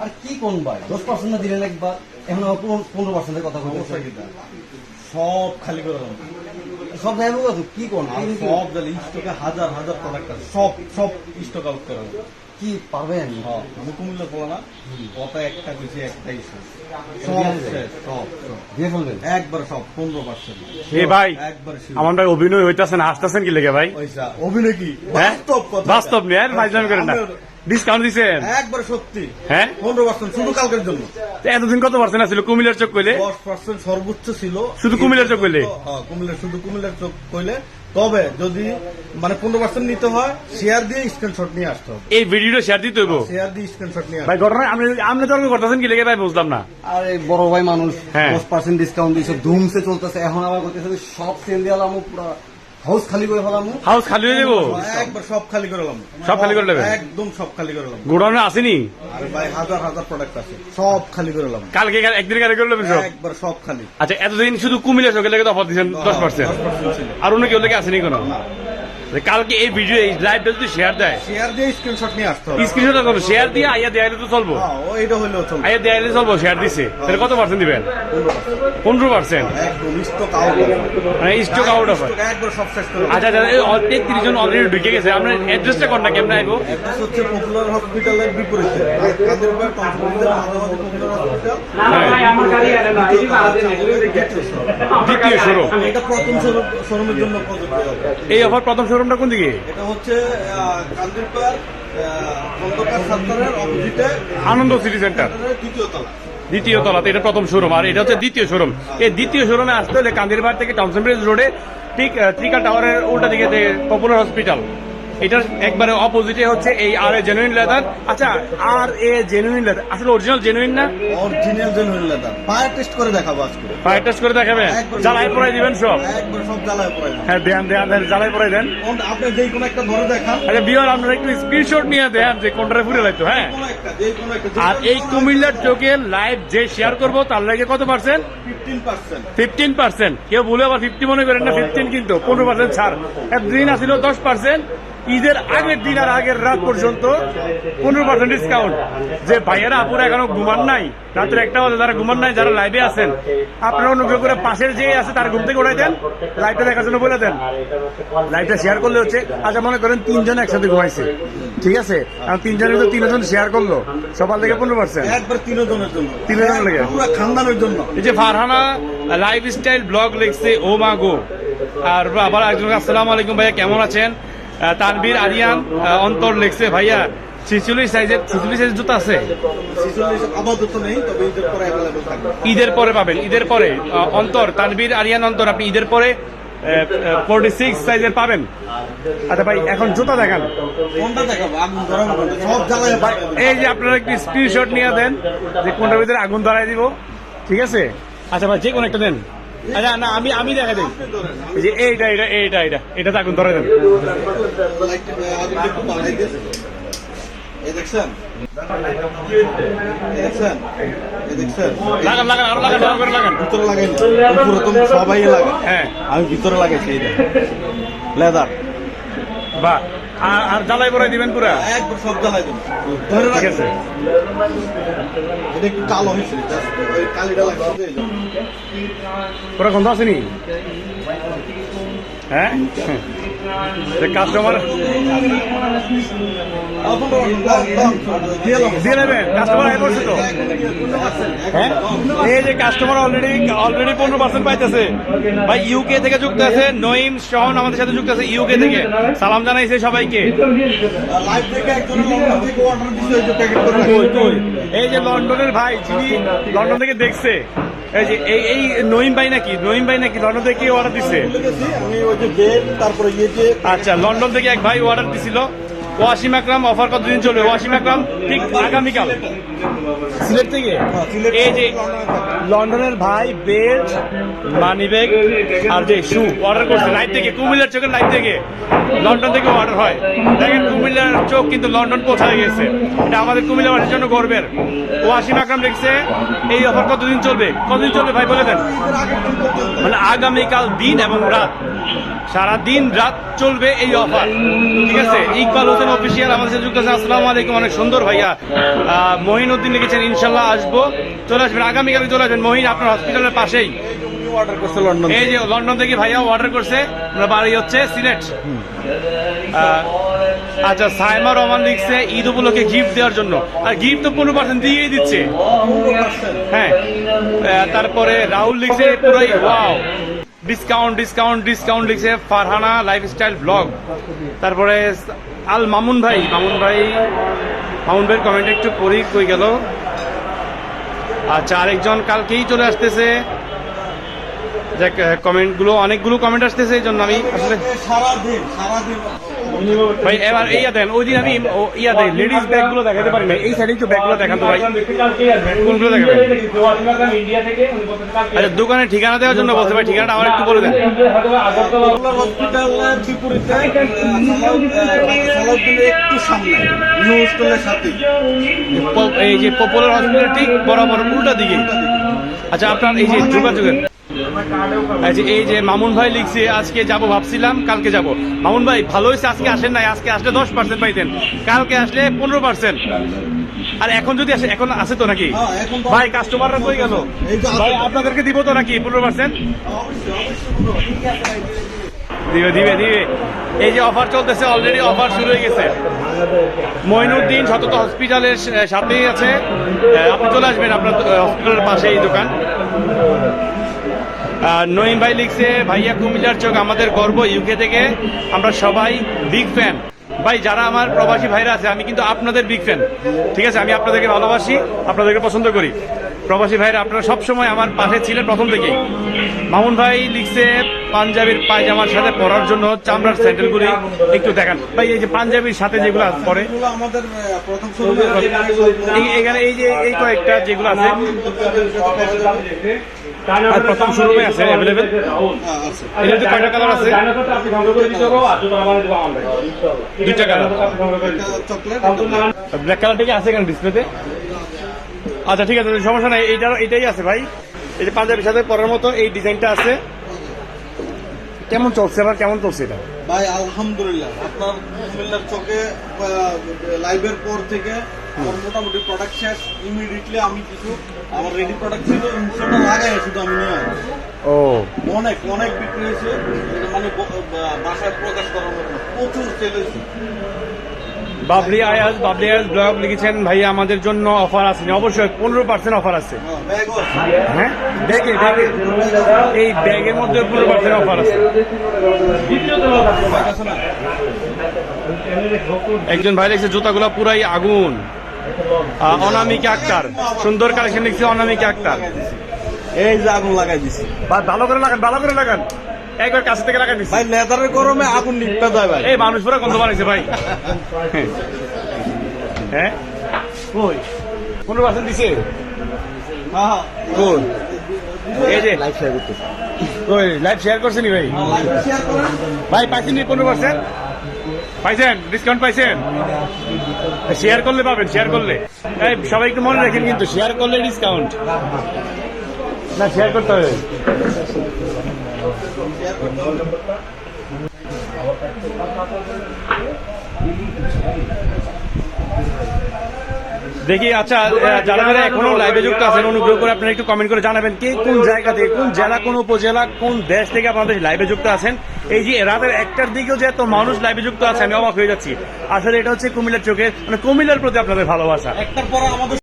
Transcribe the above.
আর কি কোন ভাই 10% দিলেন একবার, এখন আবার 15% কথা বলতে সব খালি করে দাও। সব যাইব কি কোন আর সব স্টকে হাজার হাজার প্রোডাক্ট আছে, সব সব স্টক আউট করে দাও। কি পারবেন? হ্যাঁ, আমি কুমিল্লা বলো না, কথা একটা কইছি একটাই শেষ। সব দিয়ে ফেলবেন একবার সব 15%। এ ভাই একবার আমার ভাই অভিনয় হইতাছেন, হাসতেছেন কি লেগে ভাই? পয়সা অভিনয় কি হ্যাঁ? বাস্তব কথা, বাস্তব নেই, আর ফাইজলামি করেন না। ডিসকাউন্ট দিচ্ছেন? একবার সত্যি। হ্যাঁ 15% শুধু কালকের জন্য। তো এতদিন কত পার্সেন্ট ছিল কুমিল্লার চোখ কইলে? 10% সর্বোচ্চ ছিল শুধু কুমিল্লার চোখ কইলে? হ্যাঁ, শুধু কুমিল্লার চোখ কইলে। তবে যদি মানে 15% নিতে হয়, শেয়ার দিয়ে স্ক্রিনশট নিয়ে আসতে হবে। এই ভিডিওটা শেয়ার দিতে হইব শেয়ার দিয়ে স্ক্রিনশট নিয়ে ভাই। ঘটনা আপনি তর্ক করতেছেন কি লেগে ভাই? বুঝলাম না। আরে বড় ভাই মানুষ হ্যাঁ। 10% ডিসকাউন্ট দিয়েছে, ধুমসে চলতেছে, এখন আবার করতেছে সব সেল দিয়ে আলামু, পুরো হাউস খালি করে ফেলাম। হাউস খালি হয়ে যাবো? একবার সব খালি করে এলাম। সব খালি করে নেবেন? একদম সব খালি করে এলাম। গোডাউনে আসেনি? আর ভাই হাজার হাজার প্রোডাক্ট আছে, সব খালি করে এলাম। কালকে একদিন কালকে করে নেবেন সব? একবার সব খালি। আচ্ছা, এতদিন শুধু কুমিল্লা চোখে লেগে তো অফার দিচ্ছেন 10%? 10% ছিল। আর অন্য কেউ লেগে আসেনি কোনো? কালকে এই ভিডিও এই লাইভটা যদি শেয়ার দেয়, শেয়ার দিয়ে স্ক্রিনশট নিয়ে আসতে হবে। স্ক্রিনশট করবো, শেয়ার দিয়ে আইয়া দেয়ালে তো চলবো। হ্যাঁ, এইটা হইলেও চলবে। আইয়া দেয়ালে চলবো, শেয়ার দিছে তাহলে কত পার্সেন্ট দিবেন? 15%। 15%? একদম স্টক আউট। মানে স্টক আউট অফার। একবার সব শেষ করে। আচ্ছা আচ্ছা, 30 জন অলরেডি ঢুকে গেছে। আপনার অ্যাড্রেসটা কোনটা, কেমন আইবো? অ্যাড্রেস হচ্ছে পপুলার হসপিটালের বিপরীতে, কাদেরবাগ টমসবুলের মাঝামাঝি পপুলার হসপিটাল। দ্বিতীয় শোরুম। এটা প্রথম শোরুমের জন্য প্রযোজ্য হবে। এই অফার প্রথম শোরুমটা কোন দিকে? এটা হচ্ছে কান্দিরপাড় খন্দকার সাত্তারের অপোজিটে আনন্দ সিটি সেন্টার দ্বিতীয় তলা। দ্বিতীয় তলাতে এটা প্রথম শোরুম, আর এটা হচ্ছে দ্বিতীয় শোরুম। এই দ্বিতীয় শোরুমে আসতে হলে কান্দিরবাড় থেকে টাউনসন ব্রিজ রোডে ঠিক ত্রিকা টাওয়ারের উল্টা দিকে পপুলার হসপিটাল, এটার একবারে অপোজিটে হচ্ছে এই আর এ জেনুইন লেদার। আচ্ছা, আর এ জেনুইন লেদার আসলে অরিজিনাল জেনুইন না? Original genuine leather. Fire test করে দেখাবো আজকে। ফায়ার টেস্ট করে দেখাবেন? জ্বালাই পড়াই দিবেন সব? একবার সব জ্বালায় পড়াই। হ্যাঁ, দেন দেন দেন, জ্বালাই পড়াই দেন। আপনি যেই কোনো একটা ধরে দেখান। আচ্ছা বিয়ার, আপনারা একটু স্ক্রিনশট নিয়ে দেন যে কোনটারে ফুরে লাগতো। হ্যাঁ, কোনো একটা, যেই কোনো একটা। আর এই কুমিল্লার চোখের লাইভ যে শেয়ার করবো তার লাগে কত পার্সেন্ট? 15%। 15%। কেউ বলে আবার 50 মনে করেন না, 15 কিন্তু 15% ছাড়। একদিন আসছিল 10%, ঈদের আগের দিন আর আগের রাত পর্যন্ত 15% ডিসকাউন্ট। যে ভাইয়েরা আপুরা এখনো ঘুমান নাই, রাত্রে 1টা বাজে, যারা ঘুমান নাই, যারা লাইভে আছেন, আপনারা অনুগ্রহ করে পাশের যে আছে তার ঘুম থেকে উঠাই দেন, লাইভটা দেখার জন্য বলে দেন। লাইভটা শেয়ার করলে হচ্ছে, আচ্ছা মনে করেন 3 জন একসাথে ঘুমাইছে, ঠিক আছে, আর 3 জনের ভিতরে 3 জন শেয়ার করলো, সবার থেকে 15%। একবার 3 জনের জন্য, 3 জনের লেগে পুরো খানদানের জন্য। এই যে ফারহানা লাইফস্টাইল ব্লগ লিখছে ও মা গো, আর আবার একজন আসসালামু আলাইকুম ভাইয়া কেমন আছেন। তানবীর আরিয়ান অন্তর লিখছে ভাইয়া 46 সাইজের জুতা আছে? 46 আপাতত নেই, তবে ঈদের পরে अवेलेबल থাকবে। ঈদের পরে পাবেন, ঈদের পরে। অন্তর, তানবীর আরিয়ান অন্তর, আপনি ঈদের পরে 46 সাইজের পাবেন। আচ্ছা ভাই, এখন জুতা দেখান। কোনটা দেখাবো? আগুন ধরাবো কোনটা? সব জ্বালায় ভাই এই যে আপনারা একটু স্ক্রিনশট নিয়ে দেন যে কোনটার ভিতরে আগুন ধরাই দিব, ঠিক আছে? আচ্ছা ভাই, যে কোনো একটা দেন। আচ্ছা না, আমি দেখা দিই যে এইটা এটা এইটা এটা এটাতে আগুন ধরাই দেন। আগুন একটু বাড়াই দিয়েছে। এই দেখছেন? এই দেখছেন? এই দেখছেন? লাগান লাগান, আরো লাগান, আরো করে লাগান। ভিতরে লাগাই না, উপরে তো সবাই লাগে। হ্যাঁ, আমি ভিতরে লাগাইছি এইটা লেদার। বাহ, আর জ্বালাই পরাই দিবেন পুরা? একবার সব জ্বালাই দেবো, ধরে ঠিক আছে। এটা একটু কালো হয়েছিল, জাস্ট ওই কালিটা লাগছে। পুরা গন্ধ আসেনি? হ্যাঁ, কাস্টমার দিয়ে নেবেন, কাস্টমার আয় করছে তো। হ্যাঁ, এই যে কাস্টমার অলরেডি 15% পাইতেছে। ভাই ইউকে থেকে যুক্ত আছে নঈম শহন, আমাদের সাথে যুক্ত আছে ইউকে থেকে, সালাম জানাইছে সবাইকে। লাইভ থেকে একজন লন্ডন থেকে অর্ডার দিছে, ওই যে প্যাকেট করে এই যে লন্ডনের ভাই, যিনি লন্ডন থেকে দেখছে, এই যে এই নঈম ভাই নাকি, নঈম ভাই নাকি লন্ডন থেকে অর্ডার দিছে? আমি ওই যে বেল, তারপরে ইয়ে যে। আচ্ছা, লন্ডন থেকে এক ভাই অর্ডার দিছিল। ওয়াসিম আকরাম অফার কতদিন চলবে? ওয়াসিম আকরাম ঠিক আগামীকাল। সিলেট থেকে? এই যে লন্ডনের ভাই বেল্ট, মানি ব্যাগ আর যে শু অর্ডার করছে লাইভ থেকে, কুমিল্লার চোখের লাইভ থেকে, লন্ডন থেকে অর্ডার হয়। দেখেন কুমিল্লার চোখ কিন্তু লন্ডন পৌঁছায় গেছে, এটা আমাদের কুমিল্লাবাসীর জন্য গর্বের। ওয়াসিম আকরাম লিখছে এই অফার কতদিন চলবে? কতদিন চলবে ভাই বলে দেন? মানে আগামীকাল দিন এবং রাত। সারাদিন রাত চলবে এই অফার, ঠিক আছে। ইকবাল হোসেন অফিসিয়াল আমাদের সাথে যুক্ত আছে। আসসালামু আলাইকুম, অনেক সুন্দর ভাইয়া। মহিনুদ্দিন লিখেছেন ইনশাল্লাহ আসবো, চলে আসবেন আগামীকাল, চলে আসবেন মহিন, আপনার হসপিটালের পাশেই। অর্ডার করছে লন্ডন। এই যে লন্ডন থেকে ভাইয়া অর্ডার করছে, আমরা বাড়ি হচ্ছে সিলেট। আচ্ছা, সাইমা রহমান লিখছে ঈদ উপলক্ষে গিফট দেওয়ার জন্য, আর গিফট তো 15% দিয়েই দিচ্ছে। হ্যাঁ, তারপরে রাহুল লিখছে পুরাই ওয়াও, ডিসকাউন্ট ডিসকাউন্ট ডিসকাউন্ট লিখছে ফারহানা লাইফস্টাইল ব্লগ। তারপরে আল মামুন ভাইয়ের কমেন্ট একটু পড়ি, কই গেল। আচ্ছা, আরেকজন কালকেই চলে আসতেছে। দেখ কমেন্টগুলো, অনেকগুলো কমেন্ট আসতেছে, এই জন্য আমি আসলে সারাদিন ভাই এবার ইয়া দেন, ওই দিন আমি ইয়া দেয় লেডিস ব্যাগ গুলো দেখাতে পারি না, এই সাইডে একটু ব্যাগ গুলো দেখান তো ভাই, কোনগুলো দেখাবেন? আচ্ছা, দোকানের ঠিকানা দেওয়ার জন্য বলতে ভাই, ঠিকানাটা আমার একটু বলে দেন। হসপিটালের বিপরীতে সালাউদ্দিনের একটু সামনে, নিউ হোস্টেলের সাথে। এই যে পপুলার হসপিটাল ঠিক বরাবর উল্টা দিকে। আচ্ছা, আপনার এই যে যোগাযোগের, আচ্ছা, এই যে মামুন ভাই লিখছে আজকে যাব, ভাবছিলাম কালকে যাব। মামুন ভাই ভালো হয়েছে আজকে আসেন নাই, আজকে আসলে 10% পাইতেন, কালকে আসলে 15%। আর এখন যদি আসে, এখন আছে তো নাকি ভাই? কাস্টমাররা কই গেল ভাই? আপনাদেরকে দিব তো নাকি 15%? দিবে দিবে দিবে। এই যে অফার চলতেছে, অলরেডি অফার শুরু হয়ে গেছে। মঈনুদ্দিন সতত হসপিটালের সাথেই আছে, আপনি চলে আসবেন, আপনার হসপিটালের পাশে এই দোকান। নঈম ভাই লিখছে ভাইয়া কুমিল্লার চোখ আমাদের গর্ব, ইউকে থেকে আমরা সবাই বিগ ফ্যান। ভাই যারা আমার প্রবাসী ভাইরা আছে, আমি কিন্তু আপনাদের বিগ ফ্যান, ঠিক আছে। আমি আপনাদেরকে ভালোবাসি, আপনাদেরকে পছন্দ করি। প্রবাসী ভাইরা আপনারা সবসময় আমার পাশে ছিলেন প্রথম থেকেই। মামুন ভাই লিখছে পাঞ্জাবির পায়জামার সাথে পরার জন্য চামড়ার স্যান্ডেলগুলি একটু দেখান ভাই। এই যে পাঞ্জাবির সাথে যেগুলো পরে আমাদের প্রথম এখানে এই যে এই কয়েকটা যেগুলো আছে আর প্রথম শোরুমে আছে অ্যাভেলেবেল। এটা তো কয়টা কালার আছে? দুইটা কালার। ব্ল্যাক কালারটা কি আছে এখানে ডিসপ্লেতে? আচ্ছা, ঠিক আছে, সমস্যা নাই, এটাই আছে ভাই। এই যে পাঞ্জাবির সাথে পরার মতো এই ডিজাইনটা আছে। কেমন চলছে আবার, কেমন চলছে এটা ভাই? আলহামদুলিল্লাহ, আপনার কুমিল্লার চোখে লাইভের পর থেকে আমার মোটামুটি প্রোডাক্ট শেষ। ইমিডিয়েটলি আমি কিছু আমার রেডি প্রোডাক্ট ছিল, ইনশাল্লাহ লাগাই শুধু আমি নিয়ে আসি। ও, অনেক অনেক বিক্রি হয়েছে, মানে বাসায় প্রকাশ করার মতো প্রচুর সেল হয়েছে। বাবলি আয়াজ ব্লগ লিখেছেন ভাইয়া আমাদের জন্য অফার আছে। অবশ্যই 15% অফার আছে। হ্যাঁ, ব্যাগে এই ব্যাগের মধ্যে 15% অফার আছে। একজন ভাই লিখছে জুতাগুলো পুরাই আগুন। অনামিকা আক্তার সুন্দর কালেকশন লিখছে, অনামিকা আক্তার। এই যে আগুন লাগাই দিছি, ভালো করে লাগান, ভালো করে লাগান, একবার কাছে থেকে লাগাই দিচ্ছি ভাই। লেদারের গরমে আগুন নিপটা যায় ভাই। এই মানুষ পুরো গন্ধ বানাইছে ভাই। হ্যাঁ, কই 15% দিছে? কই এই যে লাইভ শেয়ার করতে, কই লাইভ শেয়ার করছেন ভাই? ভাই পাইছেন 15%? পাইছেন? ডিসকাউন্ট পাইছেন? শেয়ার করলে পাবেন, শেয়ার করলে। এই সবাই একটু মনে রাখেন কিন্তু, শেয়ার করলে ডিসকাউন্ট না, শেয়ার করতে হবে। দেখি, আচ্ছা, যারা যারা এখনো লাইভে যুক্ত আছেন অনুগ্রহ করে আপনারা একটু কমেন্ট করে জানাবেন কে কোন জায়গা থেকে, কোন জেলা, কোন উপজেলা, কোন দেশ থেকে আপনাদের লাইভে যুক্ত আছেন। এই যে রাতের 1টার দিকেও যে এত মানুষ লাইভে যুক্ত আছে, আমি অবাক হয়ে যাচ্ছি। আসলে এটা হচ্ছে কুমিল্লার চোখে, মানে কুমিল্লার প্রতি আপনাদের ভালোবাসা। একটার পর আমাদের